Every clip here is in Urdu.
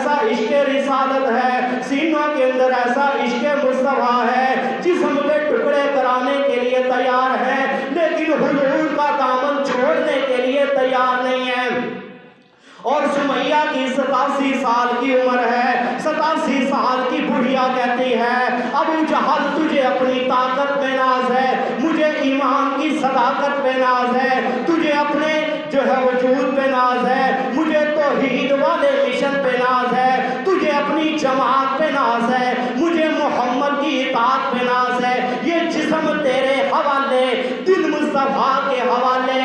ایسا عشق رسالت ہے، سینوں کے اندر ایسا عشق مصطفیٰ ہے، جسم کے ٹکڑے کرانے کے لیے تیار ہے لیکن حضور کا دامن چھوڑنے کے لیے تیار نہیں ہے۔ اور سمیہ کی 87 سال کی عمر ہے، 87 سال کی بڑھیا کہتی ہے ابو جہل تجھے اپنی طاقت پہ ناز ہے، مجھے ایمان کی صداقت پہ ناز ہے، تجھے اپنے جو ہے وجود پہ ناز ہے، مجھے توحید والے مشن پہ ناز ہے، تجھے اپنی جماعت پہ ناز ہے، مجھے محمد کی اطاعت پہ ناز ہے۔ یہ جسم تیرے حوالے، دل مصطفیٰ کے حوالے۔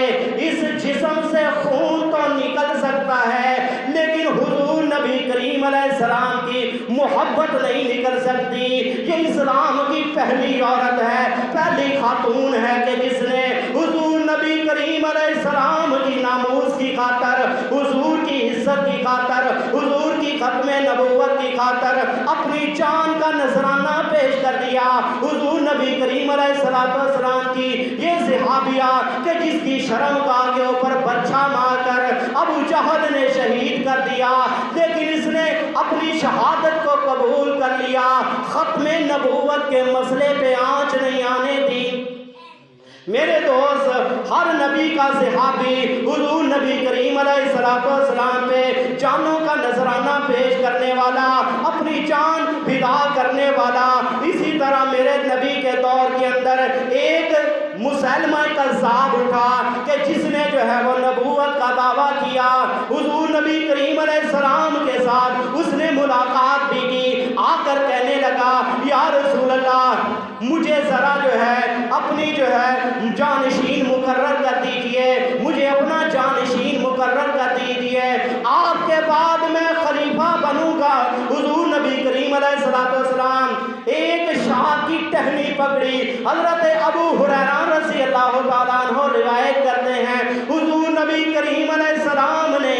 اس جسم سے خون تو نکل سکتا ہے لیکن حضور نبی کریم علیہ السلام کی محبت نہیں نکل سکتی۔ یہ اسلام کی پہلی عورت ہے، پہلی خاتون ہے کہ جس نے حضور نبی کریم علیہ السلام کی ناموس کی خاطر، حضور کی عزت کی خاطر، حضور کی ختم نبوت کی خاطر اپنی جان کا نذرانہ پیش کر دیا۔ حضور نبی کریم علیہ السلام کی یہ صحابیہ کہ جس کی شرم گاہ کے اوپر برچھا مار کر ابو جہل نے شہید کر دیا لیکن اس نے اپنی شہادت کو قبول کر لیا، ختم نبوت کے مسئلے پہ آنچ نہیں آنے دی۔ میرے دوست، ہر نبی کا صحابی حضور نبی کریم علیہ السلام پہ جانوں کا نذرانہ پیش کرنے والا، اپنی جان فدا کرنے والا۔ اسی طرح میرے نبی کے دور کے اندر ایک مسلمہ کذاب اٹھا کہ جس نے جو ہے وہ نبوت کا دعویٰ کیا، حضور نبی کریم علیہ السلام کے ساتھ اس نے ملاقات بھی کی، آ کر کہنے لگا یا رسول اللہ مجھے ذرا جو ہے اپنی جو ہے جانشین مقرر کر دیجئے، مجھے اپنا جانشین مقرر کر دیجئے، آپ کے بعد میں خلیفہ بنوں گا۔ حضور نبی کریم علیہ السلام ایک شاہ کی ٹہنی پکڑی، حضرت ابو ہریرہ رضی اللہ تعالیٰ عنہ روایت کرتے ہیں حضور نبی کریم علیہ السلام نے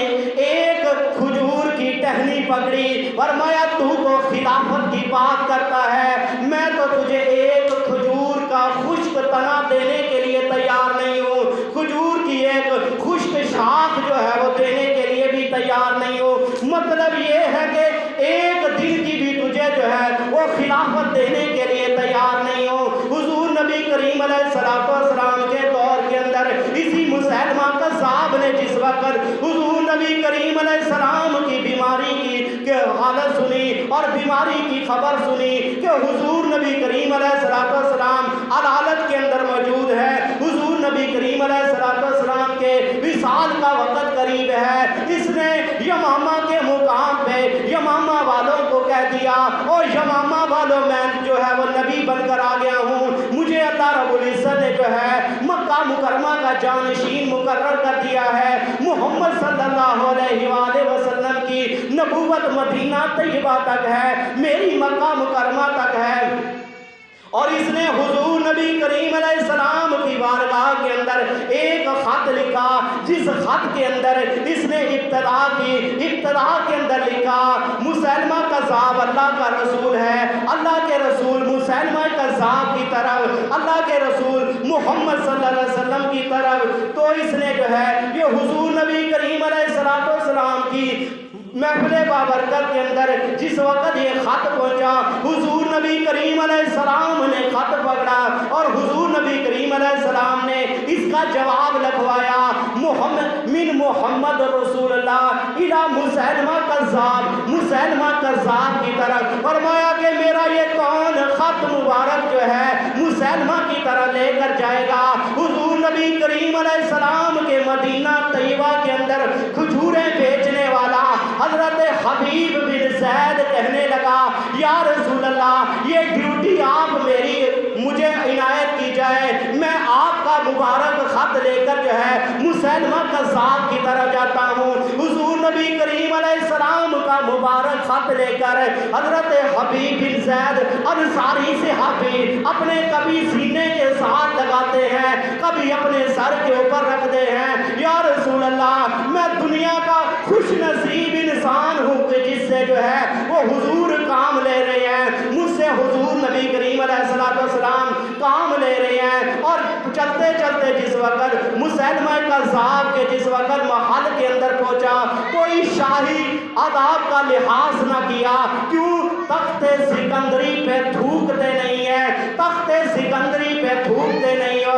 ایک کھجور کی ٹہنی پکڑی، فرمایا تو کو خلافت کی بات کرتا ہے، میں تو تجھے ایک کھجور کا خشک تنا دینے کے لیے تیار نہیں ہوں، کھجور کی ایک خشک شاخ جو ہے وہ دینے کے لیے بھی تیار نہیں ہوں۔ مطلب یہ ہے کہ ایک دن کی بھی تجھے جو ہے وہ خلافت دینے کے لیے تیار نہیں ہوں۔ حضور نبی کریم علیہ السلام کے دور کے اندر اسی مسلمہ کذاب نے جس وقت حضور نبی کریم علیہ السلام کی بیماری کی حالت سنی اور بیماری کی خبر سنی کہ حضور نبی کریم علیہ السلام عدالت کے اندر موجود ہے، حضور نبی کریم علیہ السلام کے وصال کا وقت قریب ہے، اس نے یمامہ کے مقام پہ یمامہ والوں کو کہہ دیا اور یمامہ والوں میں جو ہے وہ نبی بن کر آ گیا ہوں، مجھے اللہ رب العزت نے جو ہے مکہ مکرمہ کا جانشین مقرر کر دیا ہے، محمد صلی اللہ علیہ وآلہ وسلم کی نبوت مدینہ طیبہ تک ہے، میری مکہ مکرمہ تک ہے۔ اور اس نے حضور نبی کریم علیہ السلام کی بارگاہ کے اندر ایک خط لکھا، جس خط کے اندر اس نے ابتدا کے اندر لکھا مسلمہ کذاب اللہ کا رسول ہے، اللہ کے رسول مسلمہ کذاب کی طرف، اللہ کے رسول محمد صلی اللہ علیہ وسلم کی طرف۔ تو اس نے جو ہے یہ حضور نبی کریم علیہ السلام کی محفل بابرکت کے اندر جس وقت یہ خط پہنچا، حضور نبی کریم علیہ السلام نے خط پکڑا اور حضور نبی کریم علیہ السلام نے اس کا جواب لکھوایا، محمد رسول اللہ الی مسلمہ کذاب کی طرف، فرمایا کہ میرا یہ کون خط مبارک جو ہے مسلمہ کی طرح لے کر جائے گا۔ حضور نبی کریم علیہ السلام کے مدینہ طیبہ کے اندر کھجوریں بیچنے والا حضرت حبیب بن زید کہنے لگا یا رسول اللہ یہ ڈیوٹی آپ مجھے عنایت کی جائے، میں آپ کا مبارک خط لے کر جو ہے مسلمہ کذاب کی طرح جاتا ہوں۔ حضور نبی کریم علیہ السلام کا مبارک خط لے کر حضرت حبیب بن زید انصاری صحابی اپنے کبھی سینے کے ساتھ لگاتے ہیں، کبھی اپنے سر کے اوپر رکھتے ہیں، یا رسول اللہ میں دنیا کا خوش نصیب انسان ہوں کہ جس سے جو ہے وہ حضور کام لے رہے ہیں، مجھ سے حضور نبی کریم علیہ السلام کام لے رہے ہیں۔ اور چلتے چلتے جس وقت مسلمہ کذاب کے جس وقت محل کے اندر پہنچا، کوئی شاہی آداب کا لحاظ نہ کیا؟ کیوں تخت سکندری پہ تھوکتے نہیں ہیں؟ تخت سکندری پہ تھوکتے نہیں ہو،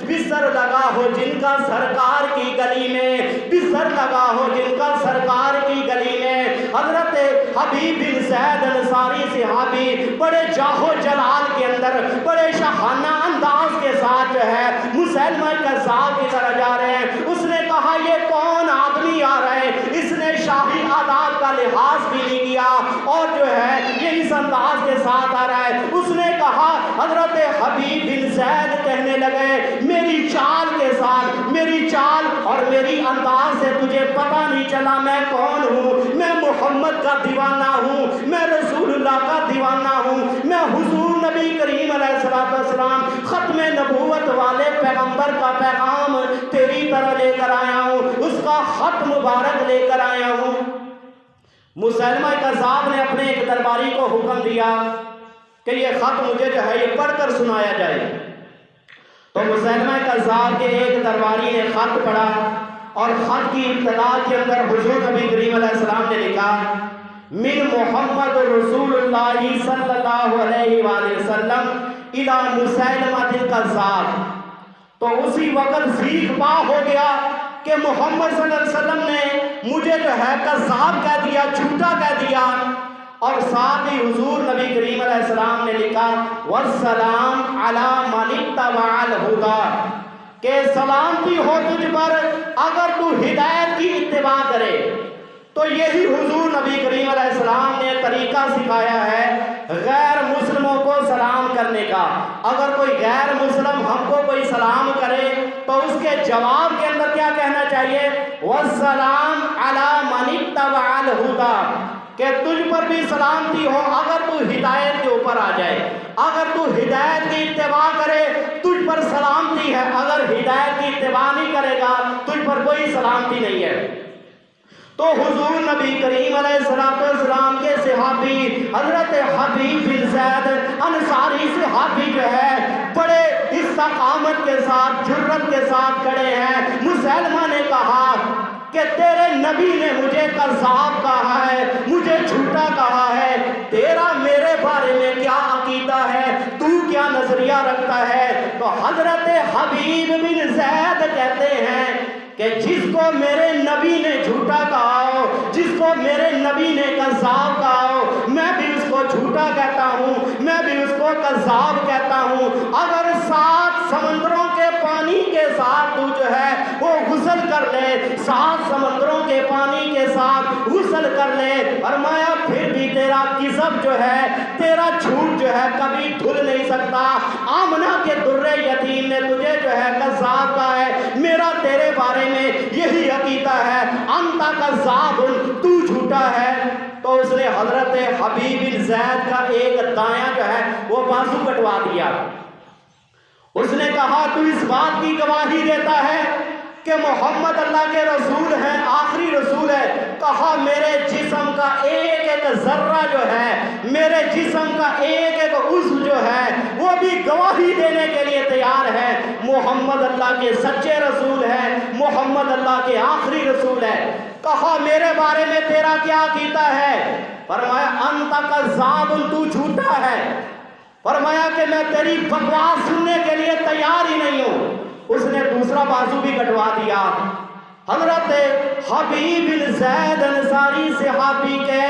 بستر لگا ہو جن کا سرکار کی گلی میں، بستر لگا ہو جن کا سرکار کی گلی میں۔ حضرت حبیب بن زید انصاری صحابی بڑے جاہو جلال کے اندر بڑے شاہانہ انداز کے ساتھ جو ہے مسلمہ کذاب کی طرح جا رہے ہیں۔ اس نے کہا یہ کون آدمی آ رہا ہے، اس نے شاہی آداب کا لحاظ بھی نہیں کیا اور جو ہے یہ اس انداز کے ساتھ آ رہا ہے۔ اس نے کہا، حضرت حبیب بن زید کہنے لگے میری چال کے ساتھ، میری چال اور میری انداز سے تجھے پتہ نہیں چلا میں کون ہوں؟ میں محمد کا دیوانہ ہوں، میں رسول اللہ کا دیوانہ ہوں، میں حضور نبی کریم علیہ السلام ختم نبوت والے پیغمبر کا پیغام تیری طرح لے کر آیا ہوں، اس کا خط مبارک لے کر آیا ہوں۔ مسلمہ کذاب نے اپنے ایک درباری کو حکم دیا کہ یہ خط مجھے جو ہے یہ پڑھ کر سنایا جائے۔ تو مسلمہ کذاب کے ایک درباری نے خط پڑھا اور خط کی ابتدا کے اندر حضور نبی کریم علیہ السلام نے لکھا من محمد رسول اللہ صلی اللہ علیہ وآلہ وسلم الی مسلمہ الکذاب۔ تو اسی وقت سیکھ پا ہو گیا کہ محمد صلی اللہ علیہ وسلم نے مجھے جو ہے کذاب کہہ دیا، جھوٹا کہہ دیا۔ اور ساتھ ہی حضور نبی کریم علیہ السلام نے لکھا والسلام علی من اتبع الہدی، کہ سلامتی ہو تجھ پر اگر تو ہدایت کی اتباع کرے۔ تو یہی حضور نبی کریم علیہ السلام نے طریقہ سکھایا ہے غیر مسلموں کو سلام کرنے کا۔ اگر کوئی غیر مسلم ہم کو کوئی سلام کرے تو اس کے جواب کے اندر کیا کہنا چاہیے؟ والسلام علی من اتبع الہدی، کہ تجھ پر بھی سلامتی ہو اگر تو ہدایت کے اوپر آ جائے۔ اگر تو ہدایت کی اتباع کرے تجھ پر سلامتی ہے، اگر ہدایت کی اتباع نہیں کرے گا تجھ پر کوئی سلامتی نہیں ہے۔ تو حضور نبی کریم علیہ السلام کے صحابی حضرت حبیب بن زید انصاری صحابی جو ہے بڑے استقامت کے ساتھ، جرت کے ساتھ کھڑے ہیں۔ مسلمہ نے کہا کہ تیرے نبی نے مجھے کذاب کہا ہے، مجھے جھوٹا کہا ہے، تیرا میرے بارے میں کیا عقیدہ ہے، تو کیا نظریہ رکھتا ہے؟ تو حضرت حبیب بن زید کہتے ہیں کہ جس کو میرے نبی نے جھوٹا کہا ہو، جس کو میرے نبی نے کذاب کہا ہو، میں بھی اس کو جھوٹا کہتا ہوں، میں بھی اس کو کذاب کہتا ہوں۔ اگر 7 سمندروں کے پانی کے ساتھ تو جو ہے وہ غسل کر لے، 7 سمندروں کے پانی کے ساتھ غسل کر لے، فرمایا پھر بھی تیرا کذب جو ہے، تیرا جھوٹ جو ہے کبھی دھل نہیں سکتا۔ آمنہ کے در یتیم نے تجھے جو ہے کذاب کہا ہے، میرا تیرے بارے میں یہی عقیدہ ہے، انت کذاب، تو جھوٹا ہے۔ تو اس نے حضرت حبیب بن زید کا ایک دایاں جو ہے وہ بازو کٹوا دیا۔ اس نے کہا تو اس بات کی گواہی دیتا ہے کہ محمد اللہ کے رسول ہیں، آخری رسول ہے۔ کہا میرے جسم کا ایک ایک ذرہ جو ہے، میرے جسم کا ایک ایک عضو جو ہے وہ بھی گواہی دینے کے لیے تیار ہے محمد اللہ کے سچے رسول ہیں، محمد اللہ کے آخری رسول ہے۔ کہا میرے بارے میں تیرا کیا عقیدہ ہے؟ فرمایا انت کذاب، تو جھوٹا ہے۔ فرمایا کہ میں تیری بکواس سننے کے لیے تیار ہی نہیں ہوں۔ اس نے دوسرا بازو بھی کٹوا دیا۔ حضرت حبیب بن زید انصاری صحابی کے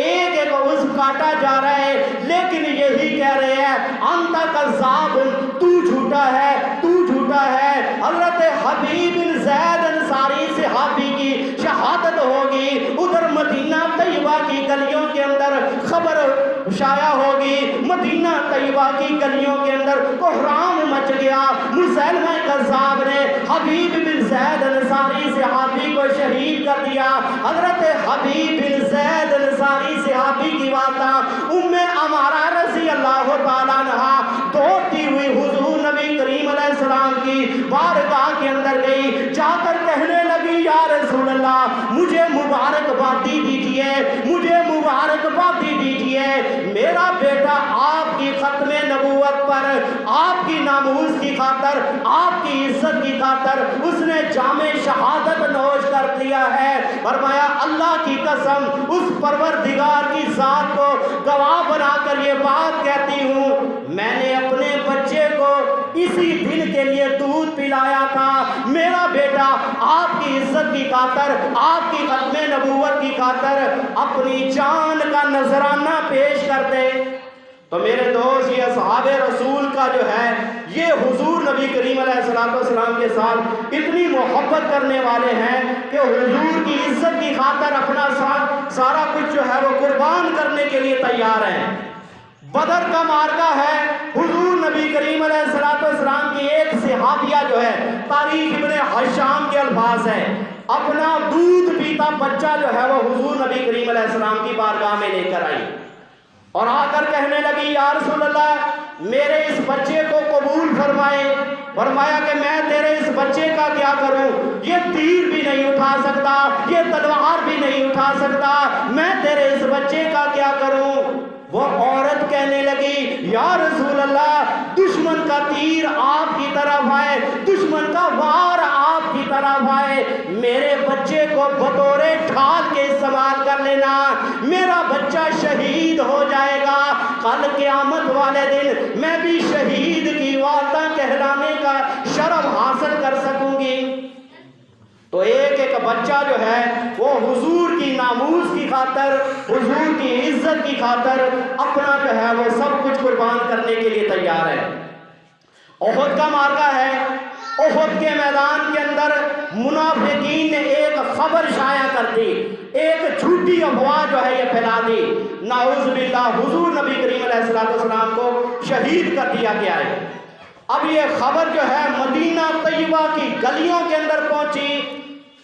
ایک ایک عضو کاٹا جا رہا ہے، لیکن یہی کہہ رہے ہیں انت کذاب، تو جھوٹا ہے، تو جھوٹا ہے۔ حضرت حبیب بن زید انصاری صحابی کی شہادت ہوگی، ادھر مدینہ طیبہ کی گلیوں کے اندر خبر شائع ہوگی، مدینہ طیبہ کی گلیوں کے اندر کوہرام مچ گیا۔ مسلمہ کذاب نے حبیب بن زید انصاری صحابی کو شہید کر دیا۔ حضرت حبیب بن زید انصاری صحابی کی والدہ ام عمارہ رضی اللہ تعالیٰ عنہا دوڑتی ہوئی حضور نبی کریم علیہ السلام کی بارگاہ کے اندر گئی، جا کر کہنے لگی یا رسول اللہ مجھے مبارکبادی دیجئے، مجھے مبارکبادی دیجئے۔ لیے میرا بیٹا آپ کی ختم نبوت پر، آپ کی ناموس کی خاطر، آپ کی عزت کی خاطر اس نے جام شہادت نوش کر لیا ہے۔ فرمایا اللہ کی قسم اس پروردگار کی ذات کو گواہ بنا کر یہ بات کہتی ہوں، میں نے اپنے بچے کو اسی دن کے لیے دودھ پلایا تھا۔ میرا بیٹا آپ کی عزت کی خاطر، آپ کی ختم نبوت کی خاطر اپنی جان کا نذرانہ پیش کر دے۔ تو میرے دوست، یہ اصحاب رسول کا جو ہے، یہ حضور نبی کریم علیہ السلام کے ساتھ اتنی محبت کرنے والے ہیں کہ حضور کی عزت کی خاطر اپنا سارا کچھ جو ہے وہ قربان کرنے کے لیے تیار ہیں۔ بدر کا معرکہ ہے، حضور نبی کریم علیہ السلام کی ایک صحابیہ جو ہے، تاریخ ابن حشام کے الفاظ ہے، اپنا دودھ پیتا بچہ جو ہے وہ حضور نبی کریم علیہ السلام کی بارگاہ میں لے کر آئی اور آ کر کہنے لگی یا رسول اللہ میرے اس بچے کو قبول فرمائے۔ فرمایا کہ میں تیرے اس بچے کا کیا کروں، یہ تیر بھی نہیں اٹھا سکتا، یہ تلوار بھی نہیں اٹھا سکتا، میں تیرے اس بچے کا کیا کروں۔ وہ عورت کہنے لگی یا رسول اللہ دشمن کا تیر آپ کی طرف آئے، دشمن کا وار آپ کی طرف آئے، میرے بچے کو بطور ڈھال کے استعمال کر لینا، میرا بچہ شہید ہو جائے گا، کل قیامت والے دن میں بھی شہید کی والدہ کہلانے کا شرف حاصل کر سکوں گی۔ تو ایک ایک بچہ جو ہے وہ حضور کی ناموس کی خاطر، حضور کی عزت کی خاطر اپنا جو ہے وہ سب کچھ قربان کرنے کے لیے تیار ہے۔ احد کا معرکہ ہے، احد کے میدان کے اندر منافقین نے ایک خبر شائع کر دی، ایک جھوٹی افواہ جو ہے یہ پھیلا دی، نعوذ باللہ حضور نبی کریم علیہ السلام کو شہید کر دیا گیا ہے۔ اب یہ خبر جو ہے مدینہ طیبہ کی گلیوں کے اندر پہنچی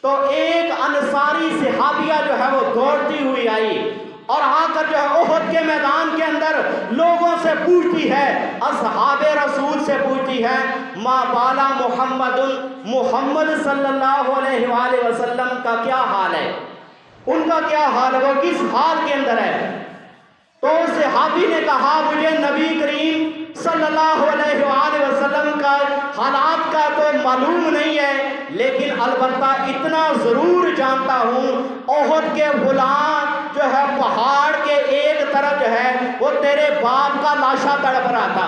تو ایک انصاری صحابیہ جو ہے وہ دوڑتی ہوئی آئی اور آ کر جو ہے احد کے میدان کے اندر لوگوں سے پوچھتی ہے، اصحاب رسول سے پوچھتی ہے، ما بالا محمد صلی اللہ علیہ وآلہ وسلم کا کیا حال ہے، ان کا کیا حال ہے، وہ کس حال کے اندر ہے۔ تو صحابی نے کہا مجھے نبی کریم صلی اللہ علیہ وآلہ وسلم کا حالات کا تو معلوم نہیں ہے، لیکن البتہ اتنا ضرور جانتا ہوں احد کے فلاں جو ہے پہاڑ کے ایک طرف جو ہے وہ تیرے باپ کا لاشا تڑپ رہا تھا۔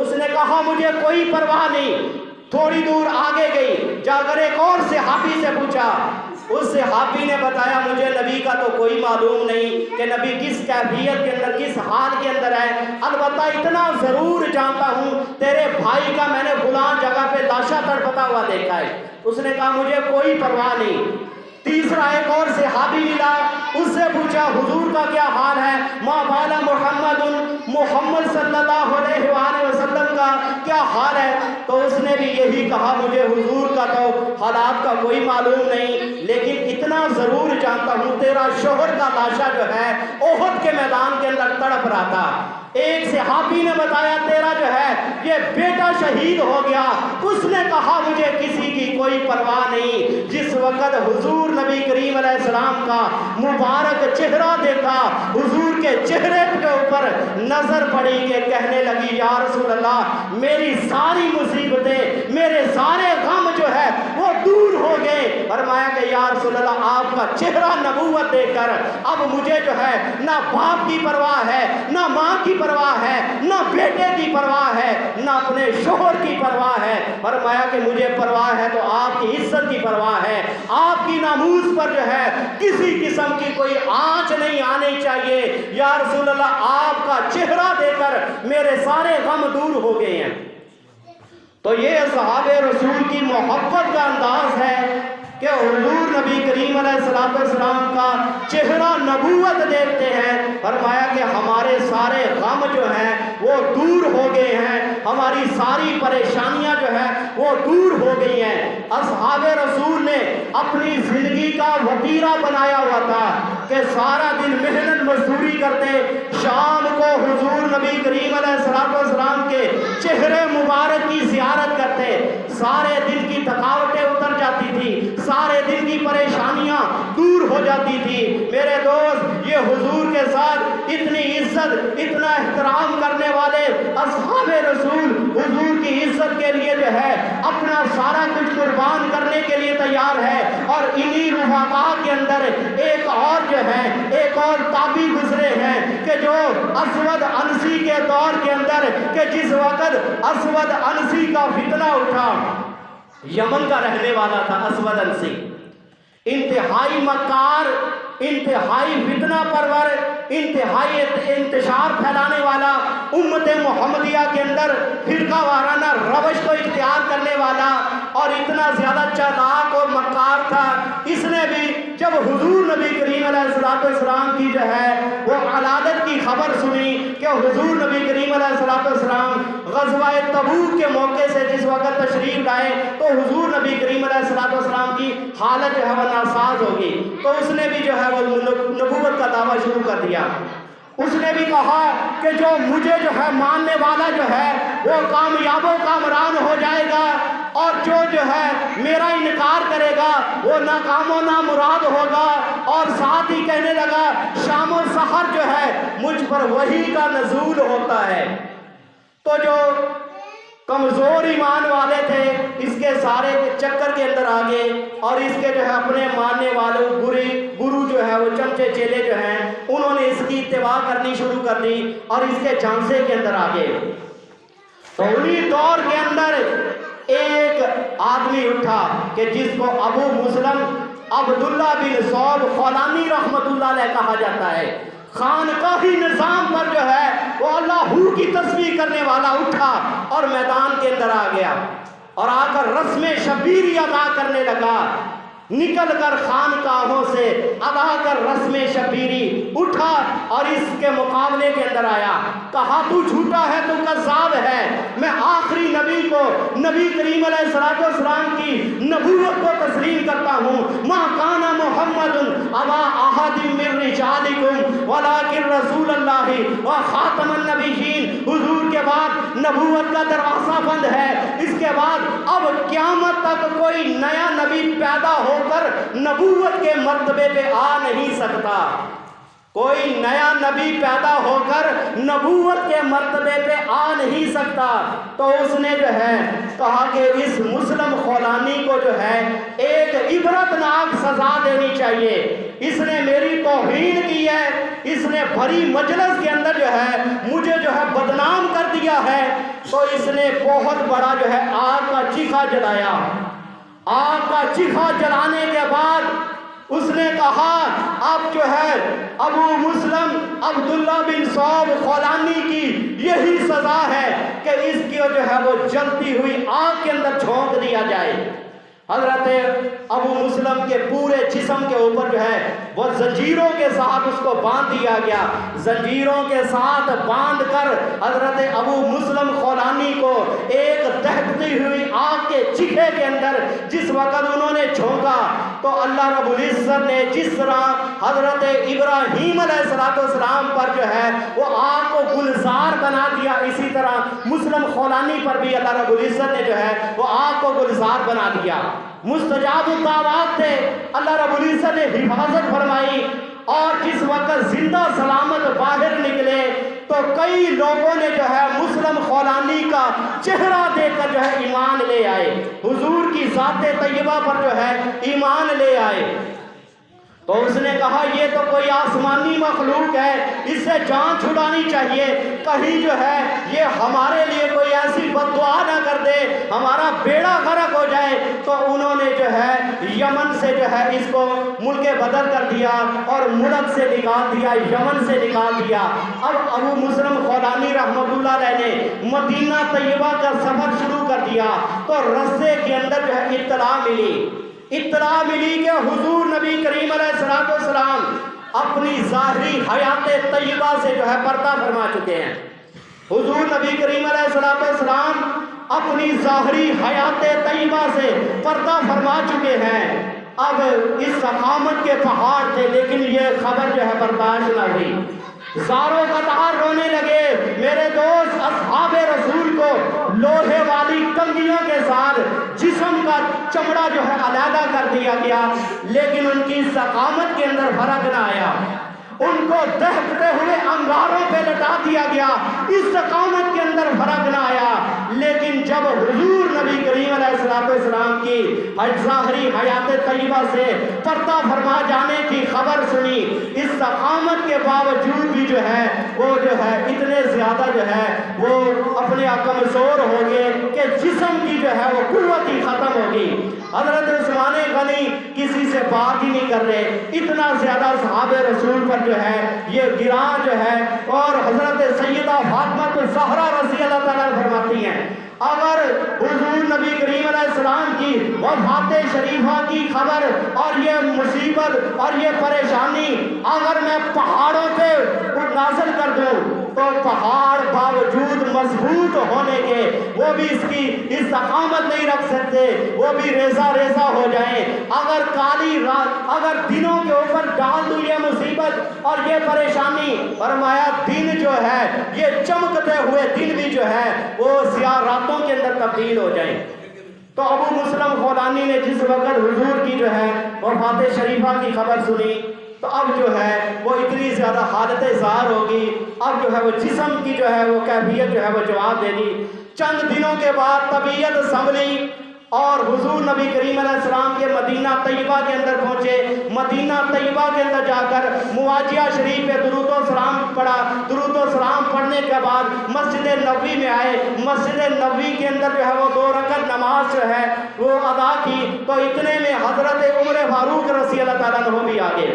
اس نے کہا مجھے کوئی پرواہ نہیں، تھوڑی دور آگے گئی، جا کر ایک اور صحابی سے پوچھا، اس صحابی نے بتایا مجھے نبی کا تو کوئی معلوم نہیں کہ نبی کس کیفیت کے اندر، کس حال کے اندر ہے، البتہ اتنا ضرور جانتا ہوں تیرے بھائی کا میں نے فلاں جگہ پہ لاشا تڑپتا ہوا دیکھا ہے۔ اس نے کہا مجھے کوئی پرواہ نہیں۔ تیسرا ایک اور صحابی ملا، اس سے پوچھا حضور کا کیا حال ہے، ما بالا محمد صلی اللہ علیہ وآلہ وسلم کا کیا حال ہے، تو اس نے بھی یہی کہا مجھے حضور کا تو حالات کا کوئی معلوم نہیں، لیکن اتنا ضرور جانتا ہوں تیرا شوہر کا لاشا جو ہے احد کے میدان کے اندر تڑپ رہا تھا۔ ایک صحابی نے بتایا تیرا جو ہے یہ بیٹا شہید ہو گیا، اس نے کہا مجھے کسی کی کوئی پرواہ نہیں۔ جس وقت حضور نبی کریم علیہ السلام کا مبارک چہرہ دیکھا، حضور کے چہرے کے اوپر نظر پڑی کہ کہنے لگی یا رسول اللہ میری ساری مصیبتیں، میرے سارے غم جو ہے وہ دور ہو گئے۔ فرمایا کہ یا رسول اللہ آپ کا چہرہ نبوت دیکھ کر اب مجھے جو ہے نہ باپ کی پرواہ ہے، نہ ماں کی پرواہ ہے، نہ بیٹے کی پرواہ ہے، نہ اپنے شوہر کی پرواہ ہے۔ فرمایا کہ مجھے پرواہ ہے تو آپ کی عزت کی پرواہ ہے، آپ کی ناموس پر جو ہے کسی قسم کی کوئی آنچ نہیں آنی چاہیے۔ یا رسول اللہ آپ کا چہرہ دے کر میرے سارے غم دور ہو گئے ہیں۔ تو یہ اصحاب رسول کی محبت کا انداز ہے کہ حضور نبی کریم علیہ السلام کا چہرہ نبوت دیکھتے ہیں۔ فرمایا کہ ہمارے سارے غم جو ہیں وہ دور ہو گئے ہیں، ہماری ساری پریشانیاں جو ہیں وہ دور ہو گئی ہیں۔ اصحاب رسول نے اپنی زندگی کا وتیرہ بنایا ہوا تھا کہ سارا دن محنت مزدوری کرتے، شام کو حضور نبی کریم علیہ السلام کے چہرے مبارک کی زیارت کرتے، سارے دن کی تھکاوٹیں اتر جاتی تھی، سارے دن کی پریشانیاں دور ہو جاتی تھی۔ میرے دوست یہ حضور کے ساتھ اتنی عزت اتنا احترام کرنے والے اصحاب رسول حضور کی عزت کے لیے جو ہے اپنا سارا کچھ قربان کرنے کے لیے تیار ہے. اور انہی رفقاء کے اندر ایک اور جو ہے ایک اور تابعی گزرے ہیں کہ جو اسود انسی کے دور کے اندر کہ جس وقت اسود انسی کا فتنہ اٹھا، یمن کا رہنے والا تھا اسود انسی، انتہائی مکار، انتہائی فتنہ پرور، انتہائی انتشار پھیلانے والا، امت محمدیہ کے اندر فرقہ وارانہ روش کو اختیار کرنے والا اور اتنا زیادہ چالاک اور مکار تھا. اس نے بھی جب حضور نبی کریم علیہ السلام کی جو ہے وہ ولادت کی خبر سنی کہ حضور نبی کریم علیہ السلام غزوہ تبوک کے موقع سے جس وقت تشریف لائے تو حضور نبی کریم علیہ السلام کی حالت جو ہے وہ ناساز ہوگی، تو اس نے بھی جو ہے وہ نبوت کا دعویٰ شروع کر دیا. اس نے بھی کہا کہ جو مجھے جو ہے ماننے والا جو ہے وہ کامیاب و کامران ہو جائے گا، اور جو ہے میرا انکار کرے گا وہ ناکام و نامراد ہوگا. اور ساتھ ہی کہنے لگا شام و سحر جو ہے مجھ پر وحی کا نزول ہوتا ہے. تو جو کمزور ایمان والے تھے اس کے سارے چکر کے اندر آگے، اور اس کے جو ہے اپنے ماننے والوں گرو جو ہے وہ چمچے چیلے جو ہیں انہوں نے اس کی اتباع کرنی شروع کر دی اور اس کے جھانسے کے اندر آگے. تو انہی دور کے اندر ایک آدمی اٹھا کہ جس کو ابو مسلم عبداللہ بن صوب خولانی رحمت اللہ علیہ کہا جاتا ہے. خانقاہی نظام پر جو ہے وہ اللہ کی تسبیح کرنے والا اٹھا اور میدان کے اندر آ گیا اور آ کر رسم شبیری ادا کرنے لگا. نکل کر خانقاہوں سے ادا کر رسم شبیری اٹھا اور اس کے مقابلے کے اندر آیا. کہا تو جھوٹا ہے، تو کذاب ہے. میں آخری نبی کو، نبی کریم علیہ السلام کی نبوت کو تسلیم کرتا ہوں. ما کان محمد ابا احد من رجالکم ولکن رسول اللہ و خاتم النبیین. حضور کے بعد نبوت کا دروازہ بند ہے. اس کے بعد اب قیامت تک کوئی نیا نبی پیدا ہو کر نبوت کے مرتبے پہ آ نہیں سکتا. کوئی نیا نبی پیدا ہو کر نبوت کے مرتبے پہ آ نہیں سکتا. تو اس نے جو ہے کہا کہ اس مسلم خولانی کو جو ہے ایک عبرتناک سزا دینی چاہیے. اس نے میری توہین کی ہے، اس نے بھری مجلس کے اندر جو ہے مجھے جو ہے بدنام کر دیا ہے. تو اس نے بہت بڑا جو ہے آگ کا چیخا جلایا. آگ کا چیخا جلانے کے بعد اس نے کہا اب جو ہے ابو مسلم عبداللہ بن صوب خولانی کی یہی سزا ہے کہ اس کی جو ہے وہ جلتی ہوئی آگ کے اندر جھونک دیا جائے. حضرت ابو مسلم کے پورے جسم کے اوپر جو ہے وہ زنجیروں کے ساتھ اس کو باندھ دیا گیا. زنجیروں کے ساتھ باندھ کر حضرت ابو مسلم خولانی کو ایک دہکتی ہوئی آگ کے چیخے کے اندر جس وقت انہوں نے جھونکا تو اللہ رب العزت نے جس طرح حضرت ابراہیم علیہ السلام پر جو ہے وہ آگ کو گلزار بنا دیا، اسی طرح مسلم خولانی پر بھی اللہ رب العزت نے جو ہے وہ آگ کو گلزار بنا دیا. مستجاب الدعوات تھے، اللہ رب العزت نے حفاظت فرمائی. اور جس وقت زندہ سلامت باہر نکلے تو کئی لوگوں نے جو ہے مسلم خولانی کا چہرہ دیکھ کر جو ہے ایمان لے آئے، حضور کی ذات طیبہ پر جو ہے ایمان لے آئے. تو اس نے کہا یہ تو کوئی آسمانی مخلوق ہے، اس سے جان چھڑانی چاہیے، کہیں جو ہے یہ ہمارے لیے کوئی ایسی بد دعا نہ کر دے، ہمارا بیڑا غرق ہو جائے. تو انہوں نے جو ہے یمن سے جو ہے اس کو ملک بدر کر دیا اور ملک سے نکال دیا، یمن سے نکال دیا. اب ابو مسلم خولانی رحمت اللہ علیہ نے مدینہ طیبہ کا سفر شروع کر دیا تو رستے کے اندر جو ہے اطلاع ملی کہ حضور نبی کریم علیہ السلام اپنی ظاہری حیات طیبہ سے جو ہے پردہ فرما چکے ہیں. حضور نبی کریم علیہ السلام اپنی ظاہری حیات طیبہ سے پردہ فرما چکے ہیں. اب اس ثقافت کے پہاڑ تھے لیکن یہ خبر جو ہے برداشت نہ ہوئی. زاروں قطار رونے لگے. میرے دوست اصحاب رسول کو لوہے والی کنگھیوں کے ساتھ جسم کا چمڑا جو ہے علیحدہ کر دیا گیا لیکن ان کی ثقافت کے اندر فرق نہ آیا. ان کو دہکتے ہوئے انگاروں پہ لٹا دیا گیا، استقامت کے اندر فرق نہ آیا۔ لیکن جب حضور نبی کریم علیہ السلام کی ظاہری حیات طیبہ سے پردہ فرما جانے کی خبر سنی، استقامت کے باوجود بھی جو ہے وہ اتنے زیادہ جو ہے وہ اپنے کمزور ہو گئے کہ جسم کی جو ہے وہ قوت ہی ختم ہو گئی۔ حضرت عثمان غنی کسی سے بات ہی نہیں کر رہے، اتنا زیادہ صحابہ رسول پر جو ہے یہ گراں جو ہے۔ اور حضرت سیدہ فاطمہ الزہرا رضی اللہ تعالیٰ فرماتی ہیں، اگر حضور نبی کریم علیہ السلام کی وفات شریفہ کی خبر اور یہ مصیبت اور یہ پریشانی اگر میں پہاڑوں پہ نازل کر دوں تو پہاڑ باوجود مضبوط ہونے کے وہ بھی اس کی استقامت نہیں رکھ سکتے، وہ بھی ریزہ ریزہ ہو جائیں۔ اگر کالی رات اگر دنوں کے اوپر ڈال دوں یہ مصیبت اور یہ پریشانی، فرمایا دن جو ہے یہ چمکتے ہوئے دن بھی جو ہے وہ سیاہ راتوں کے اندر تبدیل ہو جائیں۔ تو ابو مسلم خولانی نے جس وقت حضور کی جو ہے وفات شریفہ کی خبر سنی تو اب جو ہے وہ اتنی زیادہ حالت زار ہوگی، اب جو ہے وہ جسم کی جو ہے وہ کیفیت جو ہے وہ جواب دے دی۔ چند دنوں کے بعد طبیعت سنبھلی اور حضور نبی کریم علیہ السلام کے مدینہ طیبہ کے اندر پہنچے۔ مدینہ طیبہ کے اندر جا کر مواجہہ شریف پہ درود و سلام پڑھا، درود و سلام پڑھنے کے بعد مسجد نبوی میں آئے۔ مسجد نبوی کے اندر جو ہے وہ 2 رکعت نماز جو ہے وہ ادا کی تو اتنے میں حضرت عمر فاروق رضی اللہ تعالیٰ عنہ بھی آگے۔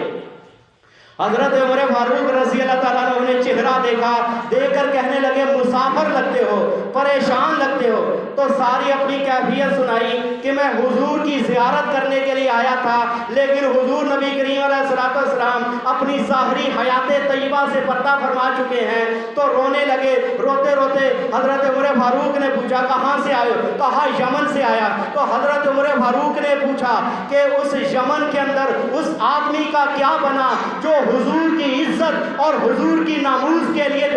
حضرت عمر فاروق رضی اللہ تعالیٰ نے انہیں چہرہ دیکھا، دیکھ کر کہنے لگے مسافر لگتے ہو، پریشان لگتے ہو۔ تو ساری اپنی کیفیت سنائی کہ میں حضور کی زیارت کرنے کے لیے آیا تھا، لیکن حضور نبی کریم علیہ السلام اپنی ظاہری حیات طیبہ سے پردہ فرما چکے ہیں۔ تو رونے لگے، روتے روتے حضرت عمر فاروق نے پوچھا کہاں سے آئے ہو؟ کہا یمن سے آیا۔ تو حضرت عمر فاروق نے پوچھا کہ اس یمن کے اندر اس آدمی کا کیا بنا جو حضور کی عزت اور حضور کی ناموس کے لیے